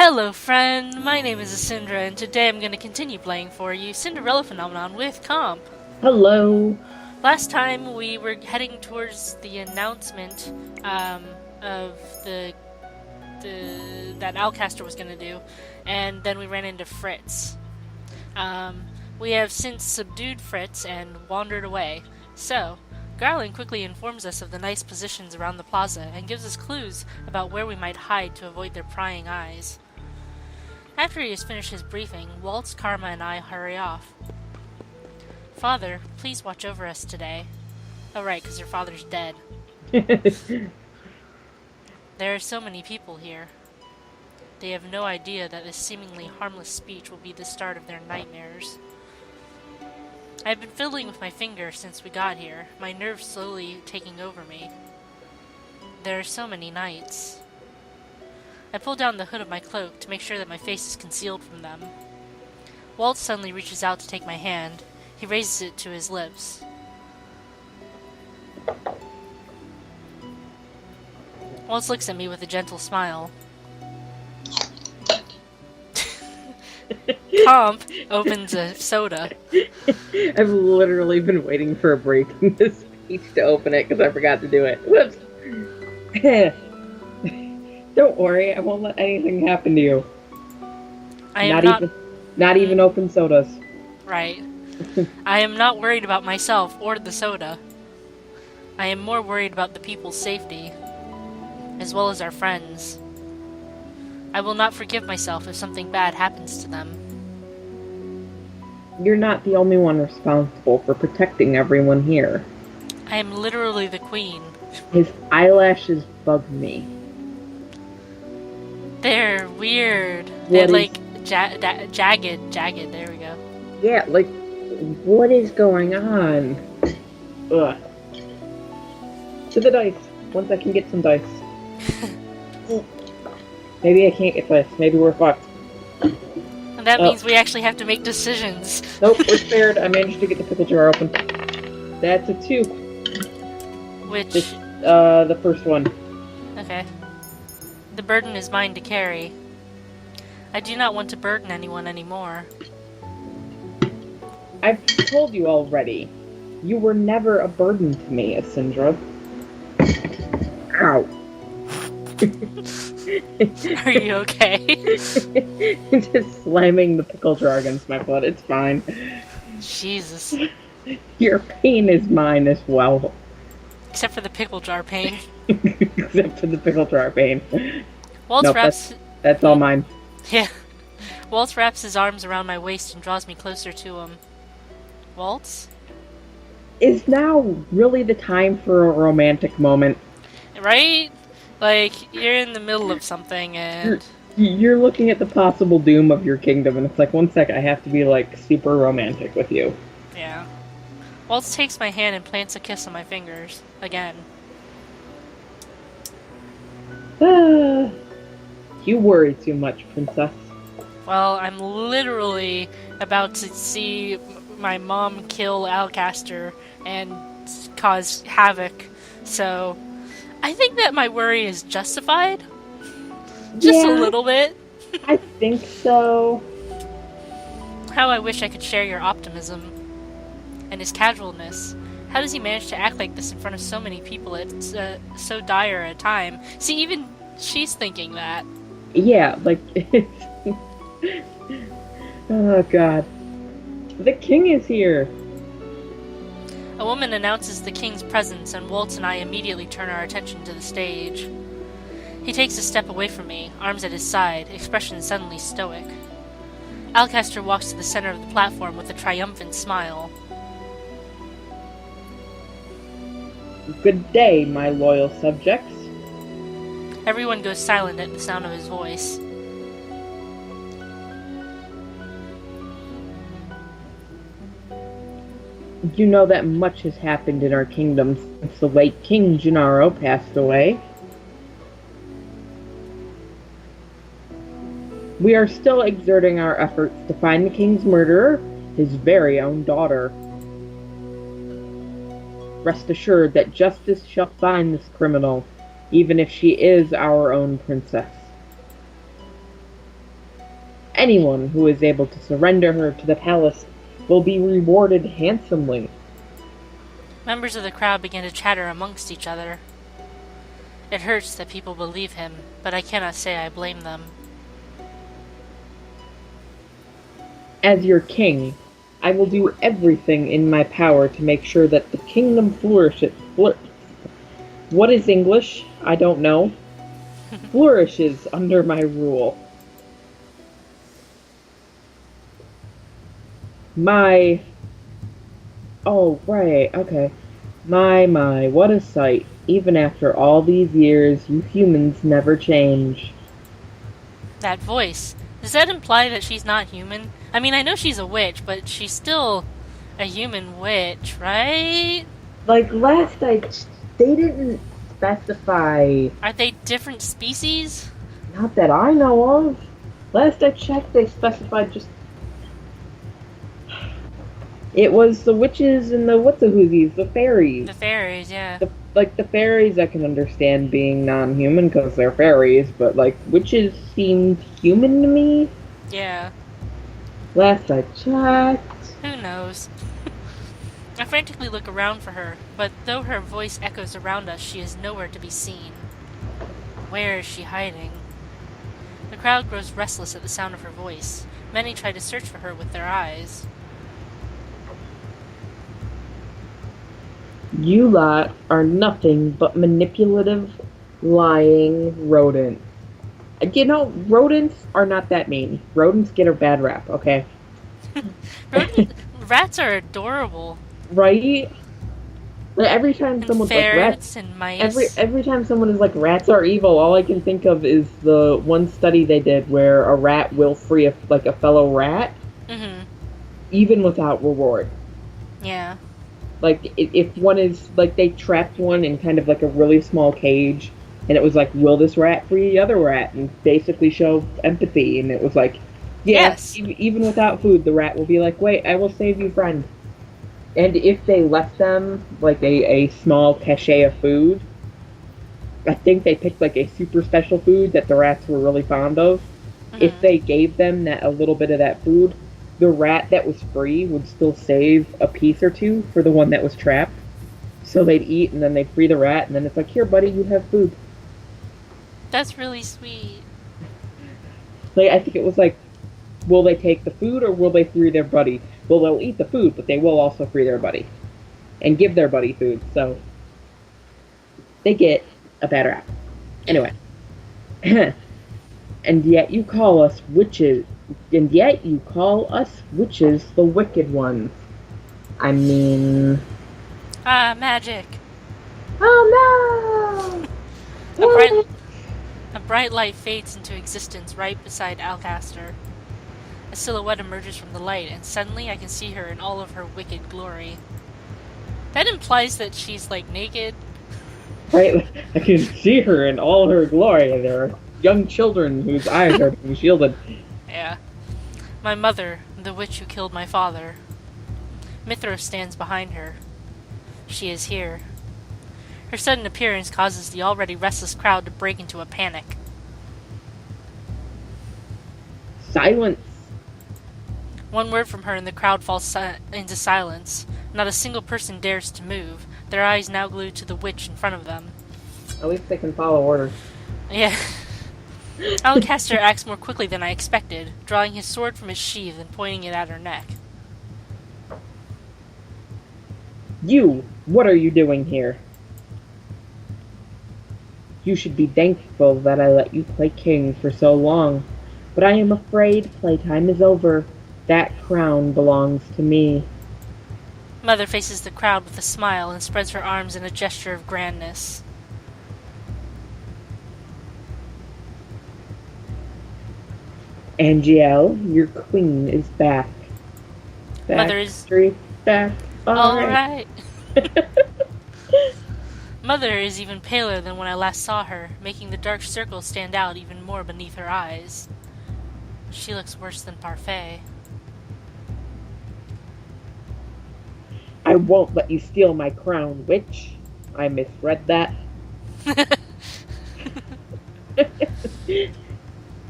Hello friend, my name is Asindra and today I'm going to continue playing for you Cinderella Phenomenon with Comp. Hello. Last time we were heading towards the announcement of that Alcaster was going to do, and then we ran into Fritz. We have since subdued Fritz and wandered away, so Growling quickly informs us of the nice positions around the plaza and gives us clues about where we might hide to avoid their prying eyes. After he has finished his briefing, Waltz, Karma, and I hurry off. Father, please watch over us today. Oh right, because your father's dead. There are so many people here. They have no idea that this seemingly harmless speech will be the start of their nightmares. I have been fiddling with my finger since we got here, my nerves slowly taking over me. There are so many nights. I pull down the hood of my cloak to make sure that my face is concealed from them. Walt suddenly reaches out to take my hand. He raises it to his lips. Walt looks at me with a gentle smile. Comp opens a soda. I've literally been waiting for a break in this speech to open it because I forgot to do it. Whoops. Don't worry, I won't let anything happen to you. Not even open sodas. Right. I am not worried about myself or the soda. I am more worried about the people's safety, as well as our friends. I will not forgive myself if something bad happens to them. You're not the only one responsible for protecting everyone here. I am literally the queen. His eyelashes bug me. They're weird. They're like jagged. There we go. Yeah, like, what is going on? Ugh. To the dice. Once I can get some dice. Maybe I can't get dice. Maybe we're fucked. And that means we actually have to make decisions. Nope, we're spared. I managed to get the pickle jar open. That's a 2. Which? The first one. Okay. The burden is mine to carry. I do not want to burden anyone anymore. I've told you already. You were never a burden to me, Asindra. Ow. Are you okay? Just slamming the pickle jar against my foot. It's fine. Jesus. Your pain is mine as well. Except for the pickle jar pain. Except for the pickle jar pain. Waltz wraps... That's all mine. Yeah. Waltz wraps his arms around my waist and draws me closer to him. Waltz? Is now really the time for a romantic moment? Right? Like, you're in the middle of something and... You're looking at the possible doom of your kingdom, and it's like, one sec, I have to be, like, super romantic with you. Yeah. Waltz takes my hand and plants a kiss on my fingers. Again. You worry too much, princess. Well, I'm literally about to see my mom kill Alcaster and cause havoc, so... I think that my worry is justified. Just a little bit. I think so. How I wish I could share your optimism. And his casualness. How does he manage to act like this in front of so many people at so dire a time? See, even she's thinking that. Yeah, like... Oh, God. The king is here! A woman announces the king's presence, and Waltz and I immediately turn our attention to the stage. He takes a step away from me, arms at his side, expression suddenly stoic. Alcaster walks to the center of the platform with a triumphant smile. Good day, my loyal subjects. Everyone goes silent at the sound of his voice. You know that much has happened in our kingdom since the late King Gennaro passed away. We are still exerting our efforts to find the king's murderer, his very own daughter. Rest assured that justice shall find this criminal, even if she is our own princess. Anyone who is able to surrender her to the palace will be rewarded handsomely. Members of the crowd began to chatter amongst each other. It hurts that people believe him, but I cannot say I blame them. As your king, I will do everything in my power to make sure that the kingdom flourishes. What is English? I don't know. Flourishes under my rule. Oh, right, okay. My, what a sight. Even after all these years, you humans never change. That voice. Does that imply that she's not human? I mean, I know she's a witch, but she's still a human witch, right? Like, they didn't specify. Are they different species? Not that I know of. Last I checked, they specified just. It was the witches and the what's-a-whoosies, the fairies. The fairies, yeah. The fairies I can understand being non-human because they're fairies, but, like, witches seemed human to me. Yeah. Last I checked. Who knows? I frantically look around for her, but though her voice echoes around us, she is nowhere to be seen. Where is she hiding? The crowd grows restless at the sound of her voice. Many try to search for her with their eyes. You lot are nothing but manipulative, lying rodents. You know, rodents are not that mean. Rodents get a bad rap, okay? Rats are adorable. Right? Like, every time someone's like rats and mice. every time someone is like rats are evil, all I can think of is the one study they did where a rat will free a fellow rat, even without reward. Yeah. Like, if one is, like, they trapped one in kind of, like, a really small cage, and it was like, will this rat free the other rat? And basically show empathy, and it was like, yes. Even without food, the rat will be like, wait, I will save you, friend. And if they left them, like, a small cachet of food, I think they picked, like, a super special food that the rats were really fond of. If they gave them a little bit of that food, the rat that was free would still save a piece or two for the one that was trapped. So they'd eat, and then they'd free the rat, and then it's like, here, buddy, you have food. That's really sweet. Like, I think it was like, will they take the food, or will they free their buddy? Well, they'll eat the food, but they will also free their buddy. And give their buddy food, so they get a bad rap. Anyway. And yet you call us witches the wicked ones. I mean... Magic. Oh no! A bright light fades into existence right beside Alcaster. A silhouette emerges from the light, and suddenly I can see her in all of her wicked glory. That implies that she's, like, naked. Right? I can see her in all her glory, and there are young children whose eyes are being shielded. Yeah. My mother, the witch who killed my father. Mithros stands behind her. She is here. Her sudden appearance causes the already restless crowd to break into a panic. Silence! One word from her and the crowd falls into silence. Not a single person dares to move, their eyes now glued to the witch in front of them. At least they can follow orders. Yeah. Alcaster acts more quickly than I expected, drawing his sword from its sheath and pointing it at her neck. You! What are you doing here? You should be thankful that I let you play king for so long. But I am afraid playtime is over. That crown belongs to me. Mother faces the crowd with a smile and spreads her arms in a gesture of grandness. Angiel, your queen is back. Mother is... back. All right. Mother is even paler than when I last saw her, making the dark circles stand out even more beneath her eyes. She looks worse than Parfait. I won't let you steal my crown, witch. I misread that.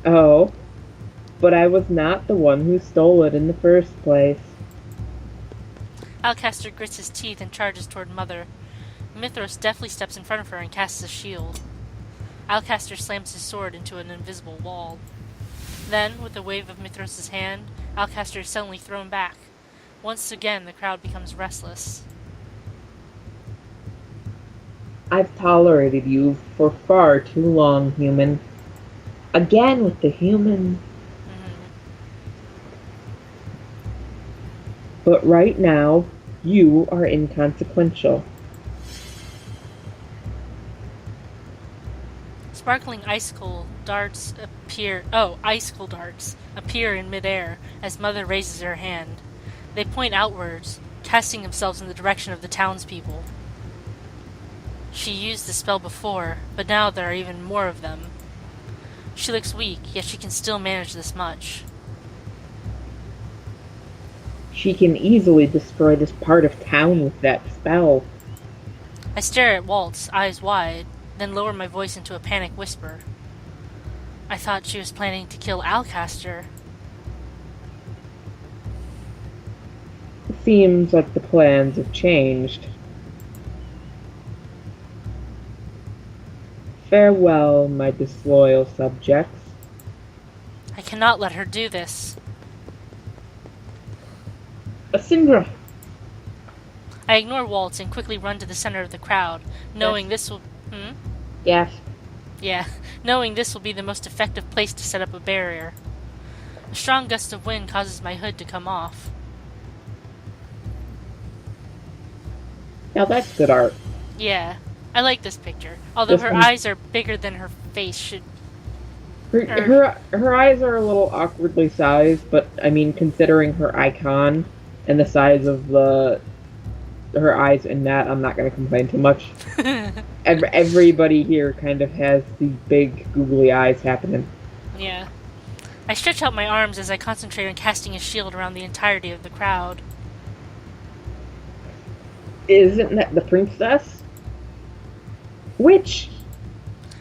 Oh. but I was not the one who stole it in the first place. Alcaster grits his teeth and charges toward Mother. Mithros deftly steps in front of her and casts a shield. Alcaster slams his sword into an invisible wall. Then, with a wave of Mithros' hand, Alcaster is suddenly thrown back. Once again, the crowd becomes restless. I've tolerated you for far too long, human. Again with the human. But right now, you are inconsequential. Sparkling icicle darts appear in midair as Mother raises her hand. They point outwards, casting themselves in the direction of the townspeople. She used the spell before, but now there are even more of them. She looks weak, yet she can still manage this much. She can easily destroy this part of town with that spell. I stare at Waltz, eyes wide, then lower my voice into a panic whisper. I thought she was planning to kill Alcaster. It seems like the plans have changed. Farewell, my disloyal subjects. I cannot let her do this. Asindra! I ignore Waltz and quickly run to the center of the crowd, knowing this will... Yes. Yeah, knowing this will be the most effective place to set up a barrier. A strong gust of wind causes my hood to come off. Now that's good art. Yeah, I like this picture. Although her eyes are bigger than her face should... Her eyes are a little awkwardly sized, but, I mean, considering her icon and the size of her eyes in that, I'm not going to complain too much. Everybody here kind of has these big, googly eyes happening. Yeah. I stretch out my arms as I concentrate on casting a shield around the entirety of the crowd. Isn't that the princess? Which?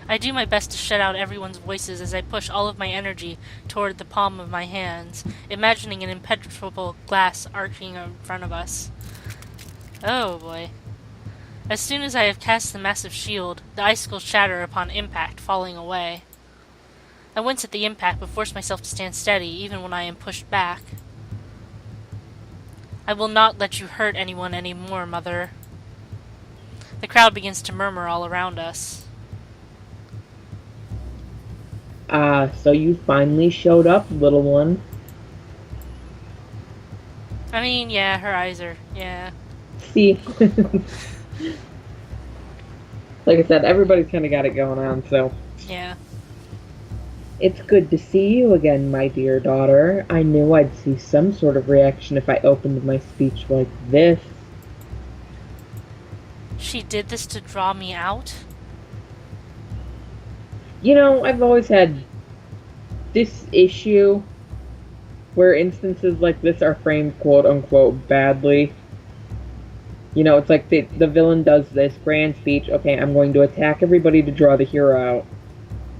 I do my best to shut out everyone's voices as I push all of my energy toward the palm of my hands, imagining an impenetrable glass arching in front of us. Oh boy. As soon as I have cast the massive shield, the icicles shatter upon impact, falling away. I wince at the impact but force myself to stand steady, even when I am pushed back. I will not let you hurt anyone anymore, Mother. The crowd begins to murmur all around us. So you finally showed up, little one. I mean, yeah, her eyes are, yeah. See? Like I said, everybody's kind of got it going on, so... Yeah. It's good to see you again, my dear daughter. I knew I'd see some sort of reaction if I opened my speech like this. She did this to draw me out? You know, I've always had this issue where instances like this are framed quote-unquote badly. You know, it's like the villain does this grand speech, okay, I'm going to attack everybody to draw the hero out.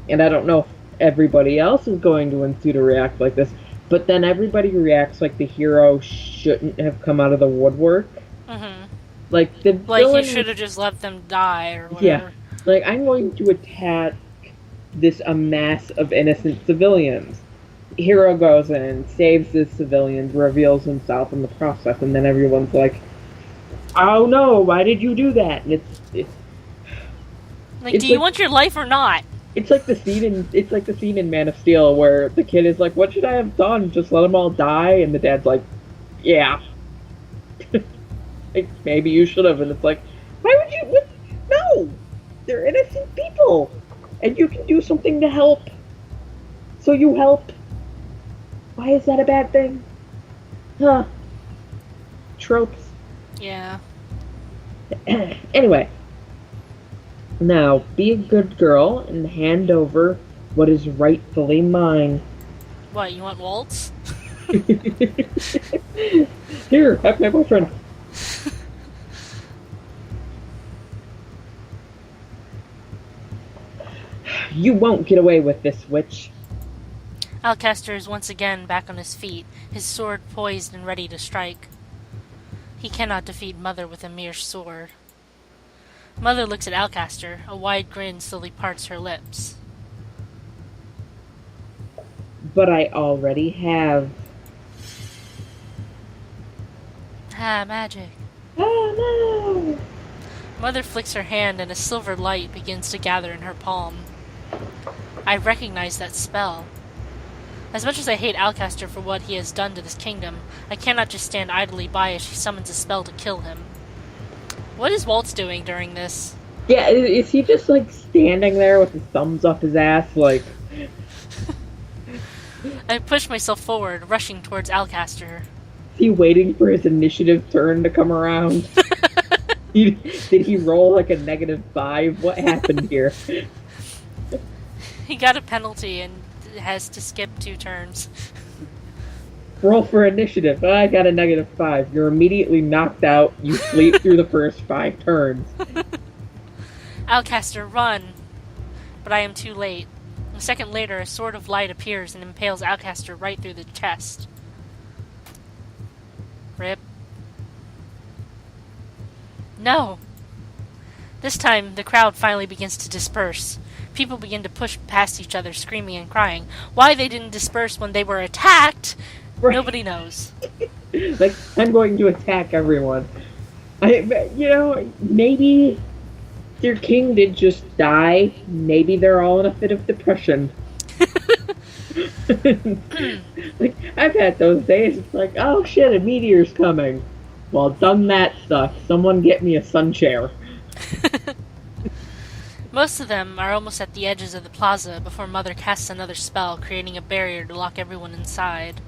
And I don't know if everybody else is going to ensue to react like this, but then everybody reacts like the hero shouldn't have come out of the woodwork. Mm-hmm. Like, the villain... you should have just let them die, or whatever. Yeah. Like, I'm going to attack this mass of innocent civilians. Hero goes in, saves the civilians, reveals himself in the process, and then everyone's like, oh no, why did you do that? And it's like, do you want your life or not? It's like the scene in Man of Steel where the kid is like, what should I have done? Just let them all die? And the dad's like, yeah. Like, maybe you should have. And it's like, why would you? What? No! They're innocent people! And you can do something to help. So you help. Why is that a bad thing? Huh. Tropes. Yeah. Anyway. Now, be a good girl and hand over what is rightfully mine. What, you want Waltz? Here, have my boyfriend. You won't get away with this, witch. Alcaster is once again back on his feet, his sword poised and ready to strike. He cannot defeat Mother with a mere sword. Mother looks at Alcaster. A wide grin slowly parts her lips. But I already have. Ah, magic. Oh no! Mother flicks her hand and a silver light begins to gather in her palm. I recognize that spell. As much as I hate Alcaster for what he has done to this kingdom, I cannot just stand idly by as she summons a spell to kill him. What is Waltz doing during this? Yeah, is he just like standing there with his thumbs up his ass, like? I push myself forward, rushing towards Alcaster. Is he waiting for his initiative turn to come around? Did he roll like a -5? What happened here? He got a penalty and has to skip 2 turns. Roll for initiative. I got a -5. You're immediately knocked out. You sleep through the first 5 turns. Alcaster, run! But I am too late. A second later, a sword of light appears and impales Alcaster right through the chest. Rip. No! This time, the crowd finally begins to disperse. People begin to push past each other, screaming and crying. Why they didn't disperse when they were attacked, right. Nobody knows. Like, I'm going to attack everyone. Maybe their king did just die. Maybe they're all in a fit of depression. Like, I've had those days. It's like, oh shit, a meteor's coming. Well, done that stuff. Someone get me a sun chair. Most of them are almost at the edges of the plaza before Mother casts another spell, creating a barrier to lock everyone inside.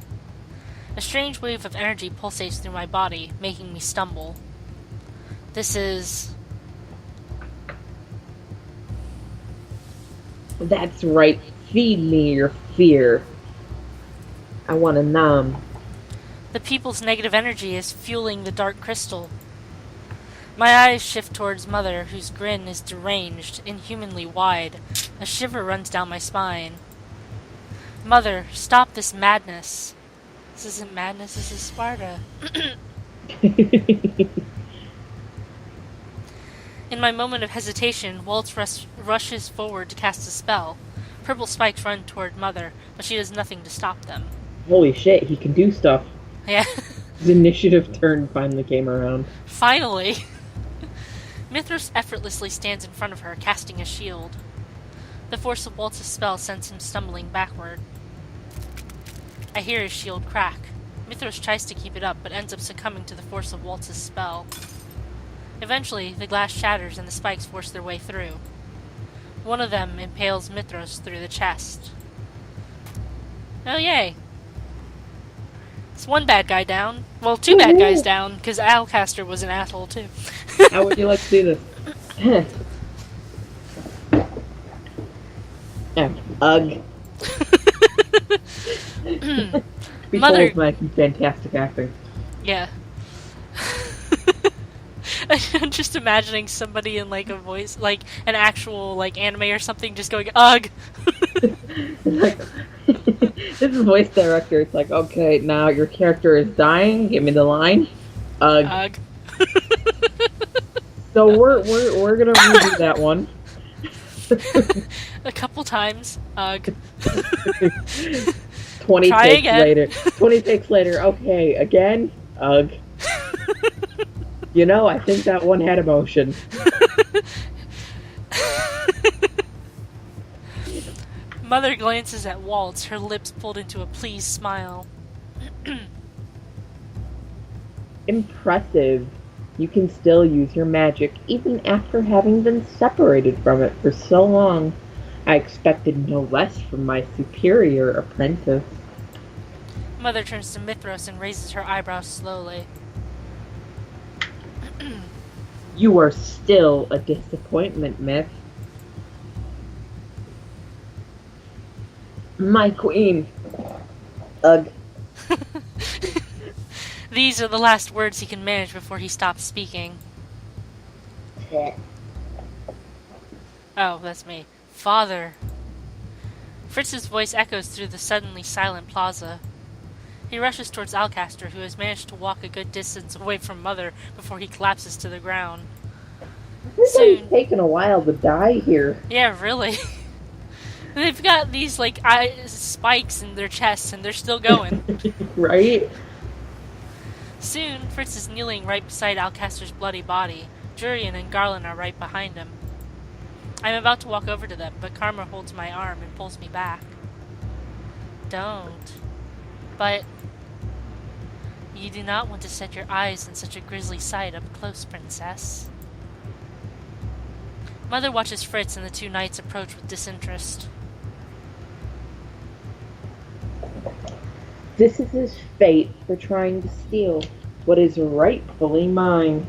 A strange wave of energy pulsates through my body, making me stumble. This is... That's right. Feed me your fear. I want to numb. The people's negative energy is fueling the dark crystal. My eyes shift towards Mother, whose grin is deranged, inhumanly wide. A shiver runs down my spine. Mother, stop this madness. This isn't madness, this is Sparta. In my moment of hesitation, Waltz rushes forward to cast a spell. Purple spikes run toward Mother, but she does nothing to stop them. Holy shit, he can do stuff. Yeah. His initiative turn finally came around. Finally! Mithras effortlessly stands in front of her, casting a shield. The force of Waltz's spell sends him stumbling backward. I hear his shield crack. Mithras tries to keep it up, but ends up succumbing to the force of Waltz's spell. Eventually, the glass shatters and the spikes force their way through. One of them impales Mithras through the chest. Oh yay! It's one bad guy down. Well, 2 bad guys down, because Alcaster was an asshole too. How would you like to see this? Ugh. Mother, my fantastic acting. Yeah. I'm just imagining somebody in like a voice, like an actual like anime or something, just going ugh. Like, this is voice director. It's like, okay, now your character is dying. Give me the line. Ugh. Ugh. So we're gonna redo that one. A couple times. Ugh. 20 Try takes again. later. 20 takes later. Okay, again. Ugh. I think that one had emotion. Mother glances at Waltz, her lips pulled into a pleased smile. Impressive. You can still use your magic, even after having been separated from it for so long. I expected no less from my superior apprentice. Mother turns to Mithras and raises her eyebrows slowly. You are still a disappointment, Myth. My queen. Ugh. These are the last words he can manage before he stops speaking. Oh, that's me. Father. Fritz's voice echoes through the suddenly silent plaza. He rushes towards Alcaster, who has managed to walk a good distance away from Mother before he collapses to the ground. Everybody's taking a while to die here. Yeah, really. They've got these, like, spikes in their chests, and they're still going. Right? Soon, Fritz is kneeling right beside Alcaster's bloody body. Jurian and Garland are right behind him. I'm about to walk over to them, but Karma holds my arm and pulls me back. Don't. But you do not want to set your eyes on such a grisly sight up close, Princess. Mother watches Fritz and the two knights approach with disinterest. This is his fate for trying to steal what is rightfully mine.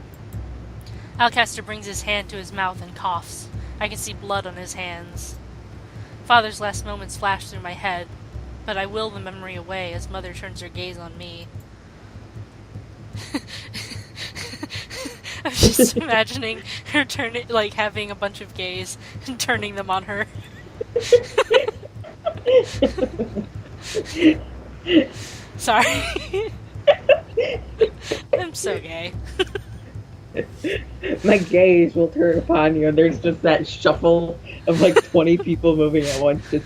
Alcaster brings his hand to his mouth and coughs. I can see blood on his hands. Father's last moments flash through my head, but I will the memory away as Mother turns her gaze on me. I was just imagining her having a bunch of gays and turning them on her. Sorry. I'm so gay. My gaze will turn upon you, and there's just that shuffle of like 20 people moving at once. Just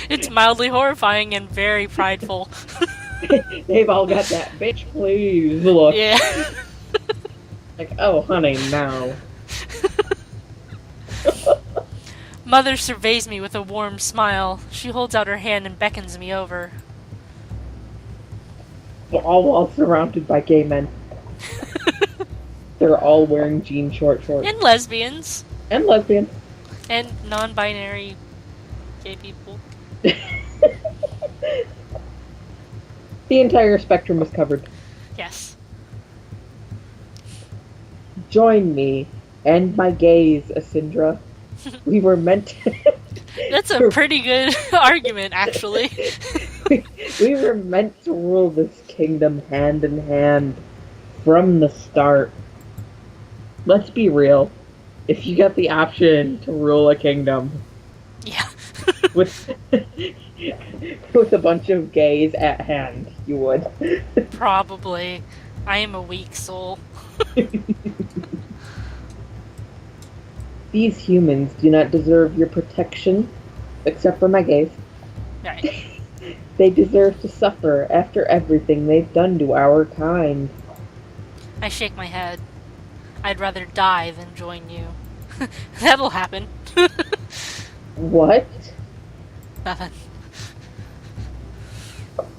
It's mildly horrifying and very prideful. They've all got that bitch please look. Yeah. Like, oh honey, no. Mother surveys me with a warm smile. She holds out her hand and beckons me over. All while surrounded by gay men. They're all wearing jean short shorts. And lesbians. And lesbians. And non-binary gay people. The entire spectrum is covered. Yes. Join me and my gaze, Asindra. We were meant to... That's a pretty good argument, actually. we were meant to rule this kingdom hand in hand from the start. Let's be real. If you got the option to rule a kingdom... Yeah. with a bunch of gays at hand, you would. Probably. I am a weak soul. These humans do not deserve your protection, except for my gays. Right. They deserve to suffer after everything they've done to our kind. I shake my head. I'd rather die than join you. That'll happen. What? Nothing.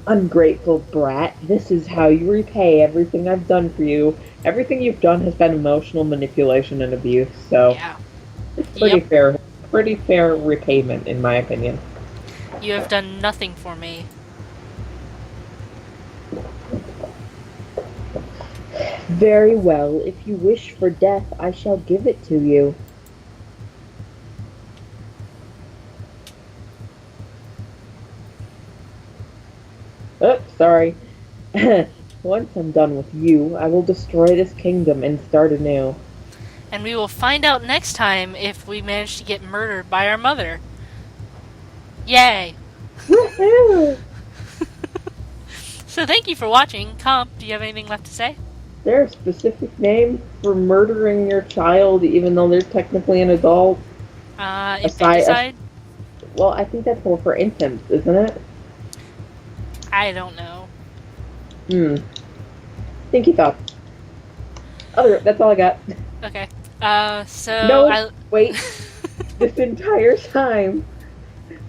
Ungrateful brat. This is how you repay everything I've done for you. Everything you've done has been emotional manipulation and abuse, so... Yeah. It's pretty fair repayment, in my opinion. You have done nothing for me. Very well. If you wish for death, I shall give it to you. Oh, sorry. Once I'm done with you, I will destroy this kingdom and start anew. And we will find out next time if we manage to get murdered by our mother. Yay! Woohoo! So thank you for watching. Comp, do you have anything left to say? Is there a specific name for murdering your child even though they're technically an adult? Infanticide? Well, I think that's more for infants, isn't it? I don't know. Thinky thoughts. That's all I got. Okay. So... No, wait. This entire time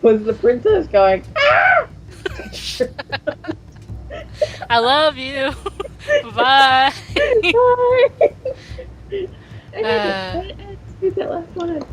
was the princess going, ah! I love you. Bye. Bye. I had to do that last one.